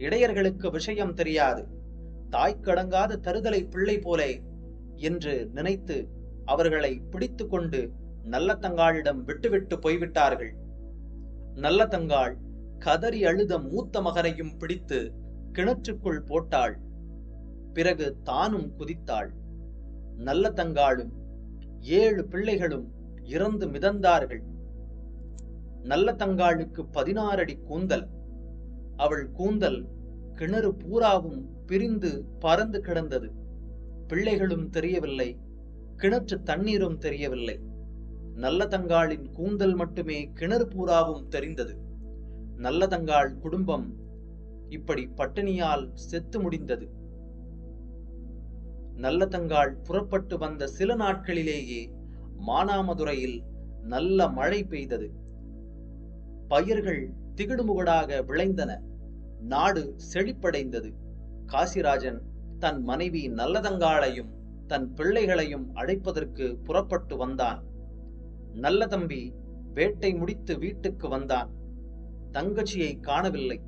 இடையர்களுக்கு விஷயம் தெரியாது, தாய்க்கடங்காத தருதலை பிள்ளை போலே என்று நினைத்து அவர்களை பிடித்து கொண்டு நல்லதங்காளிடம் விட்டுவிட்டு போய்விட்டார்கள். நல்லதங்காள் கதறி அழுத மூத்த மகனையும் பிடித்து கிணற்றுக்குள் போட்டாள். பிறகு தானும் குதித்தாள். நல்லதங்காளும் 7 பிள்ளைகளும் இறந்து மிதந்தார்கள். நல்லதங்காளுக்கு 16 அடி கூந்தல். அவள் கூந்தல் கிணறு பூராவும் பிரிந்து பறந்து கிடந்தது. பிள்ளைகளும் தெரியவில்லை, கிணற்று தண்ணீரும் தெரியவில்லை. நல்லதங்காளின் கூந்தல் மட்டுமே கிணறு பூராவும் தெரிந்தது. நல்லதங்காள் குடும்பம் இப்படி பட்டினியால் செத்து முடிந்தது. நல்லதங்காள் புறப்பட்டு வந்த சில நாட்களிலேயே மானாமதுரையில் நல்ல மழை பெய்தது. பயிர்கள் திகிடுமுகடாக விளைந்தன. நாடு செழிப்படைந்தது. காசிராஜன் தன் மனைவி நல்லதங்காளையும் தன் பிள்ளைகளையும் அழைப்பதற்கு புறப்பட்டு வந்தான். நல்ல தம்பி வேட்டை முடித்து வீட்டுக்கு வந்தான். தங்கச்சியை காணவில்லை.